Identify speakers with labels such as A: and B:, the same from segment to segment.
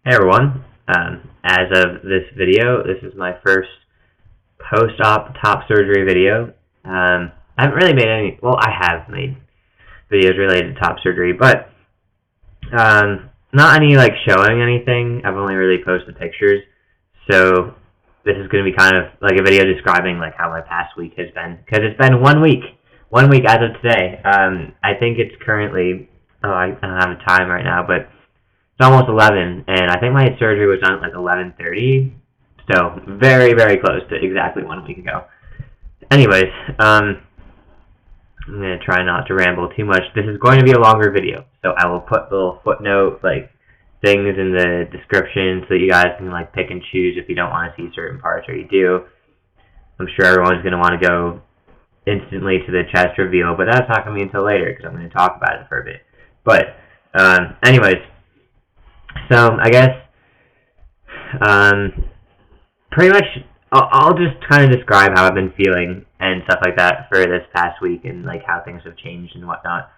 A: Hey everyone, as of this video, this is my first post-op top surgery video. I haven't really made any, well, I have made videos related to top surgery, but not any like showing anything. I've only really posted pictures, so this is going to be kind of like a video describing like how my past week has been, because it's been 1 week as of today. I think it's currently, I don't have a time right now, but it's almost 11, and I think my surgery was done at like 11:30, so very, very close to exactly 1 week ago. Anyways, I'm going to try not to ramble too much. This is going to be a longer video, so I will put little footnote, like, things in the description so that you guys can, like, pick and choose if you don't want to see certain parts or you do. I'm sure everyone's going to want to go instantly to the chest reveal, but that's not going to be until later because I'm going to talk about it for a bit. But, anyways, so I guess pretty much I'll just kind of describe how I've been feeling and stuff like that for this past week and like how things have changed and whatnot.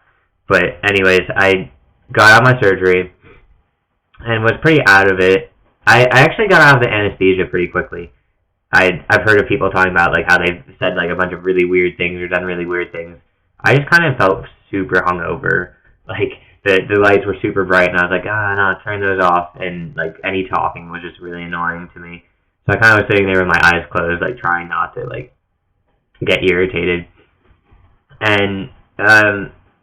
A: But anyways, I got out of my surgery and was pretty out of it. I actually got out of the anesthesia pretty quickly. I've heard of people talking about like how they've said like a bunch of really weird things or done really weird things. I just kind of felt super hungover. Like the lights were super bright and I was like, no, turn those off, and like any talking was just really annoying to me. So I kind of was sitting there with my eyes closed, like trying not to like get irritated. And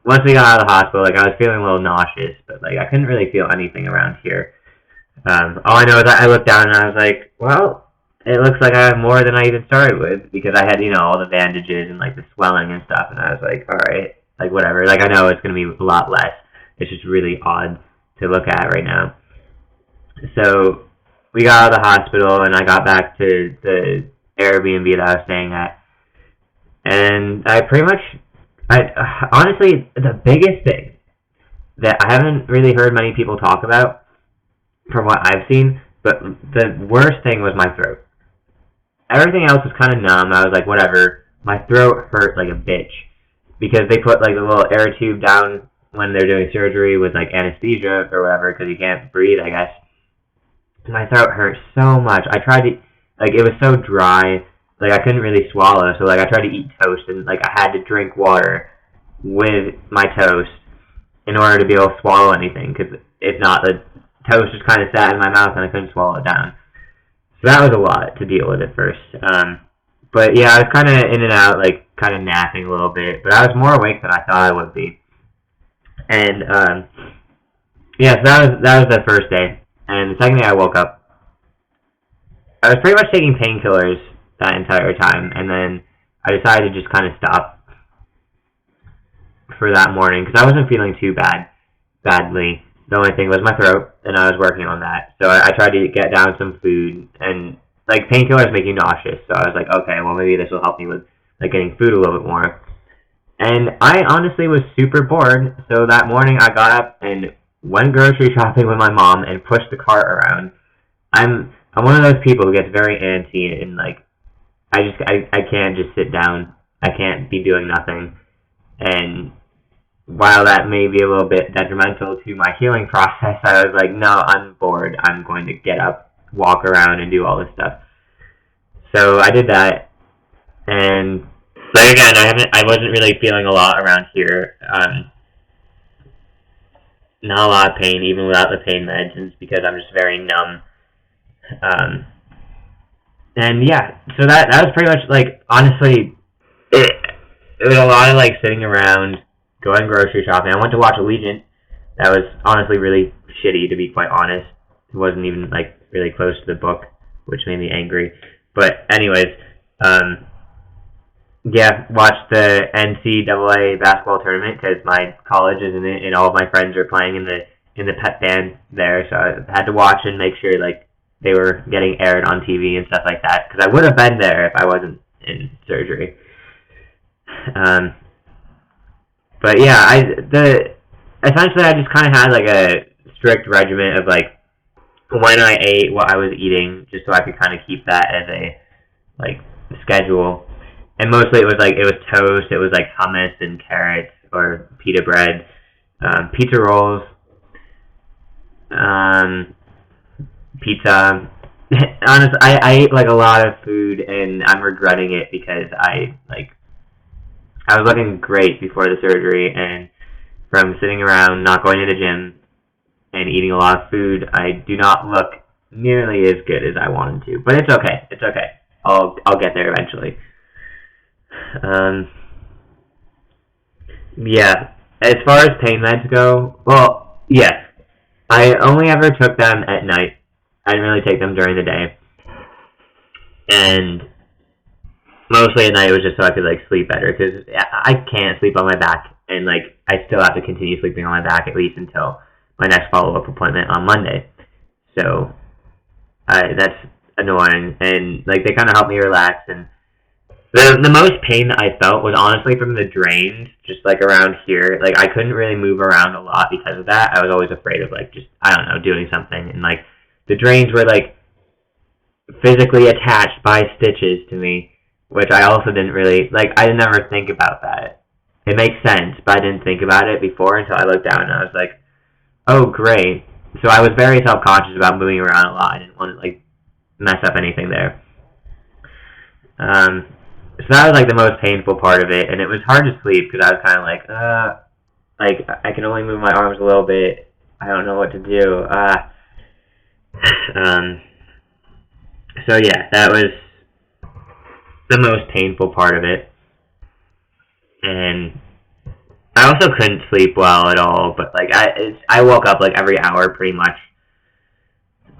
A: once we got out of the hospital, like I was feeling a little nauseous, but like I couldn't really feel anything around here. All I know is that I looked down and I was like, well, it looks like I have more than I even started with, because I had, all the bandages and like the swelling and stuff, and I was like, all right, like whatever. Like I know it's gonna be a lot less. It's just really odd to look at right now. So we got out of the hospital and I got back to the Airbnb that I was staying at. And I pretty much, honestly, the biggest thing that I haven't really heard many people talk about from what I've seen, but the worst thing was my throat. Everything else was kind of numb. I was like, whatever. My throat hurt like a bitch because they put like a little air tube down when they're doing surgery with like anesthesia or whatever, because you can't breathe, I guess. My throat hurt so much. I tried to, like, it was so dry, like I couldn't really swallow, so like I tried to eat toast and like I had to drink water with my toast in order to be able to swallow anything, because if not, the toast just kind of sat in my mouth and I couldn't swallow it down. So that was a lot to deal with at first. But yeah, I was kind of in and out, like kind of napping a little bit, but I was more awake than I thought I would be. And yeah, so that was the first day. And the second day I woke up, I was pretty much taking painkillers that entire time, and then I decided to just kind of stop for that morning because I wasn't feeling too badly. The only thing was my throat, and I was working on that. So I tried to get down some food, and like painkillers make you nauseous. So I was like, okay, well maybe this will help me with like getting food a little bit more. And I honestly was super bored, so that morning I got up and went grocery shopping with my mom and pushed the cart around. I'm one of those people who gets very antsy and like I can't just sit down. I can't be doing nothing. And while that may be a little bit detrimental to my healing process, I was like, no, I'm bored. I'm going to get up, walk around, and do all this stuff. So I did that, and like again, I wasn't really feeling a lot around here. Not a lot of pain, even without the pain meds, and it's because I'm just very numb. And yeah, so that was pretty much like, honestly, it was a lot of like sitting around, going grocery shopping. I went to watch Allegiant. That was honestly really shitty, to be quite honest. It wasn't even like really close to the book, which made me angry. But anyways, yeah, watched the NCAA basketball tournament because my college is in it, and all of my friends are playing in the pep band there. So I had to watch and make sure like they were getting aired on TV and stuff like that, because I would have been there if I wasn't in surgery. But yeah, essentially I just kind of had like a strict regimen of like when I ate, what I was eating, just so I could kind of keep that as a like schedule. And mostly it was toast, it was like hummus and carrots or pita bread, pizza rolls, pizza. Honestly, I ate like a lot of food, and I'm regretting it because I was looking great before the surgery, and from sitting around, not going to the gym, and eating a lot of food, I do not look nearly as good as I wanted to. But it's okay. It's okay. I'll get there eventually. Um, yeah. As far as pain meds go, well, yes. I only ever took them at night. I didn't really take them during the day. And mostly at night it was just so I could like sleep better, because I can't sleep on my back, and like I still have to continue sleeping on my back at least until my next follow-up appointment on Monday. So that's annoying, and like they kind of help me relax. And the most pain that I felt was honestly from the drains, just like around here. Like I couldn't really move around a lot because of that. I was always afraid of like just, I don't know, doing something, and like the drains were like physically attached by stitches to me, which I also didn't really like. I didn't ever think about that. It makes sense, but I didn't think about it before until I looked down and I was like, oh great. So I was very self-conscious about moving around a lot. I didn't want to like mess up anything there. So that was like the most painful part of it, and it was hard to sleep because I was kind of like I can only move my arms a little bit. I don't know what to do. So yeah, that was the most painful part of it. And I also couldn't sleep well at all, but like I woke up like every hour pretty much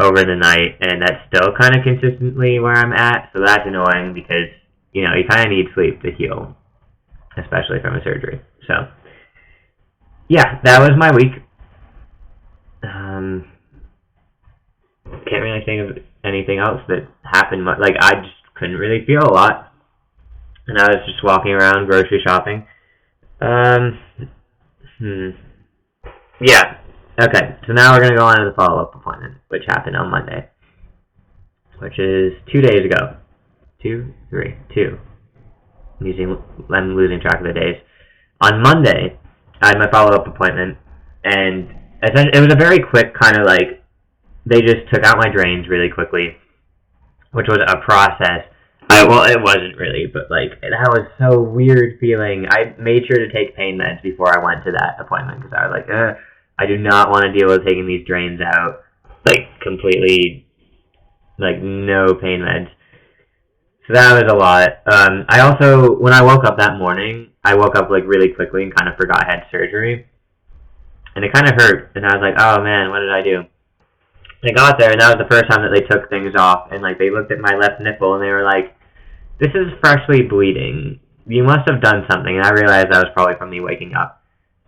A: over the night, and that's still kind of consistently where I'm at. So that's annoying because you kind of need sleep to heal, especially from a surgery. So yeah, that was my week. Can't really think of anything else that happened. Like I just couldn't really feel a lot, and I was just walking around grocery shopping. Yeah. Okay, so now we're going to go on to the follow-up appointment, which happened on Monday, which is 2 days ago. 2, 3, 2. I'm losing track of the days. On Monday, I had my follow-up appointment, and it was a very quick kind of like, they just took out my drains really quickly, which was a process. Well, it wasn't really, but like that was so weird feeling. I made sure to take pain meds before I went to that appointment because I was like, I do not want to deal with taking these drains out, like completely, like no pain meds. So that was a lot. I also, when I woke up that morning, I woke up like really quickly and kind of forgot I had surgery, and it kind of hurt. And I was like, oh man, what did I do? And I got there, and that was the first time that they took things off, and like they looked at my left nipple, and they were like, this is freshly bleeding. You must have done something. And I realized that was probably from me waking up.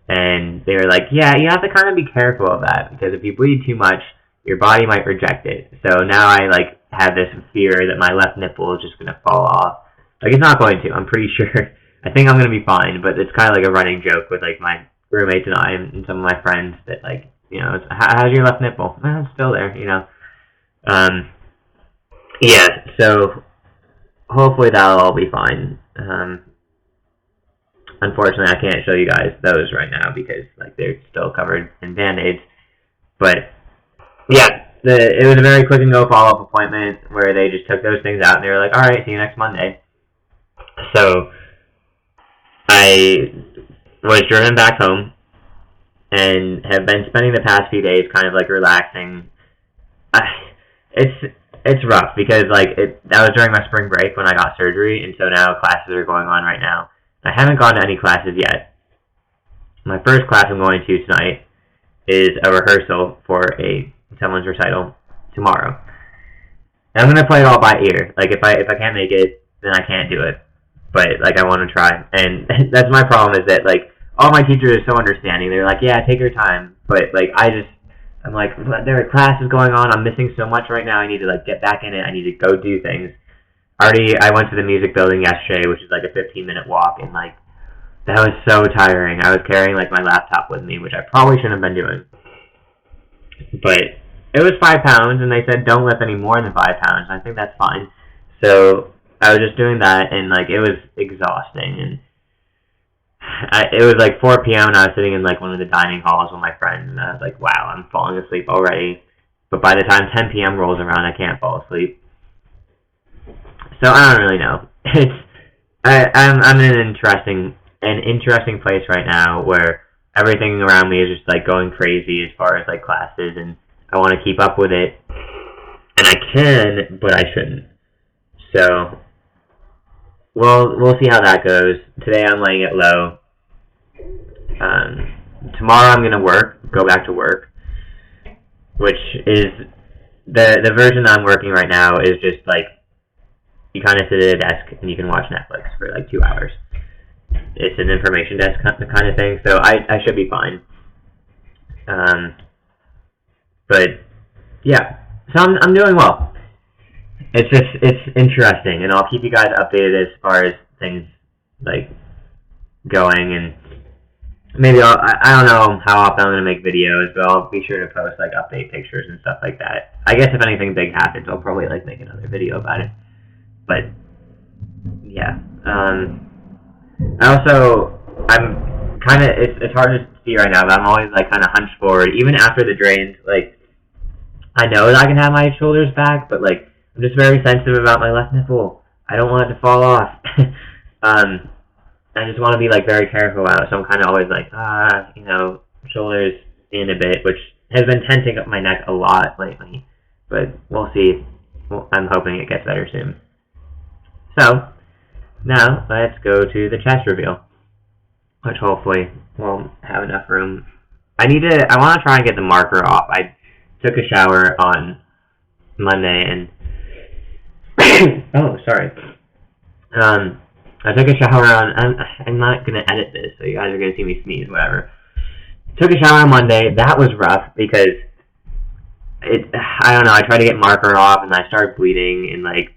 A: And they were like, yeah, you have to kind of be careful of that, because if you bleed too much, your body might reject it. So now I like have this fear that my left nipple is just going to fall off. Like it's not going to. I'm pretty sure. I think I'm going to be fine, but it's kind of like a running joke with like my roommates and I and some of my friends that like, it's, how's your left nipple? Well, it's still there, Yeah, so hopefully that'll all be fine. Unfortunately, I can't show you guys those right now because like they're still covered in Band-Aids. But yeah, it was a very quick and go follow-up appointment where they just took those things out and they were like, all right, see you next Monday. So I was driven back home and have been spending the past few days kind of like relaxing. It's rough because like that was during my spring break when I got surgery, and so now classes are going on right now. I haven't gone to any classes yet. My first class I'm going to tonight is a rehearsal for someone's recital tomorrow. And I'm gonna play it all by ear. Like if I can't make it, then I can't do it. But like I want to try, and that's my problem is that like all my teachers are so understanding. They're like, yeah, take your time. But like I'm like, there are classes going on. I'm missing so much right now. I need to like get back in it. I need to go do things. I went to the music building yesterday, which is like a 15-minute walk, and like that was so tiring. I was carrying like my laptop with me, which I probably shouldn't have been doing. But it was 5 pounds, and they said don't lift any more than 5 pounds. I think that's fine. So I was just doing that, and like it was exhausting. And it was like 4 p.m. and I was sitting in like one of the dining halls with my friends, and I was like, wow, I'm falling asleep already. but by the time 10 p.m. rolls around, I can't fall asleep. So I don't really know. I'm in an interesting place right now where everything around me is just like going crazy as far as like classes, and I want to keep up with it, and I can, but I shouldn't. So we'll see how that goes. Today I'm laying it low. Tomorrow I'm gonna go back to work, which is the version I'm working right now is just like you kind of sit at a desk and you can watch Netflix for like 2 hours. It's an information desk kind of thing, so I should be fine. But yeah, so I'm doing well. It's interesting, and I'll keep you guys updated as far as things like going, and maybe I don't know how often I'm gonna make videos, but I'll be sure to post like update pictures and stuff like that. I guess if anything big happens, I'll probably like make another video about it. But yeah, I'm kind of it's hard to see right now, but I'm always like kind of hunched forward, even after the drains. Like I know that I can have my shoulders back, but like I'm just very sensitive about my left nipple. I don't want it to fall off. I just want to be like very careful about it, so I'm kind of always like, shoulders in a bit, which has been tensing up my neck a lot lately. But we'll see. Well, I'm hoping it gets better soon. So, now let's go to the chest reveal, which hopefully will have enough room. I want to try and get the marker off. I took a shower on Monday and oh, sorry. I took a shower on. I'm not gonna edit this, so you guys are gonna see me sneeze, whatever. Took a shower on Monday. That was rough because I don't know. I tried to get marker off, and I started bleeding, and like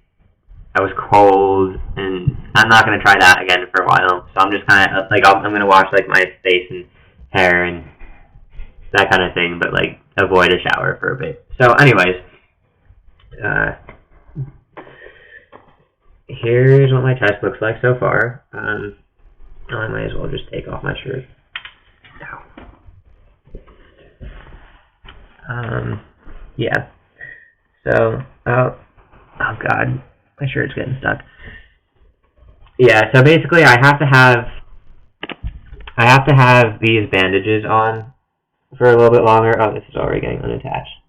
A: I was cold, and I'm not gonna try that again for a while. So I'm just kind of like I'm gonna wash like my face and hair and that kind of thing, but like avoid a shower for a bit. So, anyways, here's what my chest looks like so far. I might as well just take off my shirt. Yeah. So, oh god, my shirt's getting stuck. Yeah, so basically I have to have these bandages on for a little bit longer. Oh, this is already getting unattached.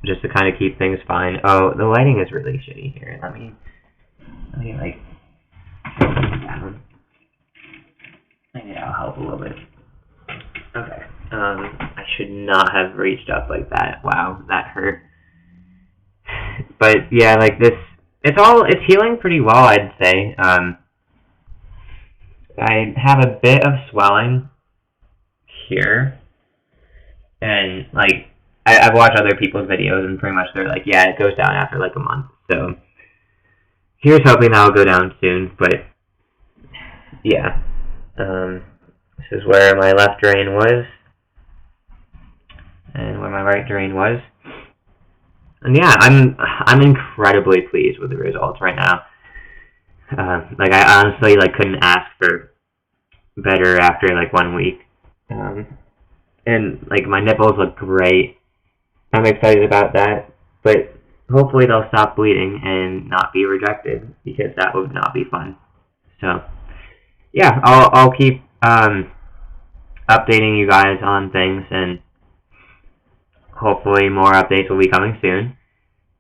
A: Just to kind of keep things fine. Oh, the lighting is really shitty here. Let me like down. Maybe that'll help a little bit. Okay. I should not have reached up like that. Wow, that hurt. But yeah, like this, it's healing pretty well, I'd say. I have a bit of swelling here, and like I've watched other people's videos, and pretty much they're like, yeah, it goes down after like a month. So here's hoping that'll go down soon. But yeah, this is where my left drain was, and where my right drain was. And yeah, I'm incredibly pleased with the results right now. Like I honestly like couldn't ask for better after like 1 week. And like my nipples look great. I'm excited about that, but hopefully they'll stop bleeding and not be rejected, because that would not be fun. So yeah, I'll keep updating you guys on things, and hopefully more updates will be coming soon.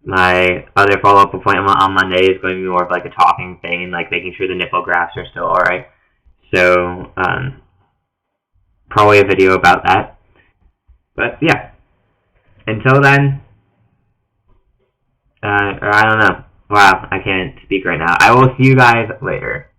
A: My other follow-up appointment on Monday is going to be more of like a talking thing, like making sure the nipple grafts are still alright. So, probably a video about that. But yeah, until then, or I don't know. Wow, I can't speak right now. I will see you guys later.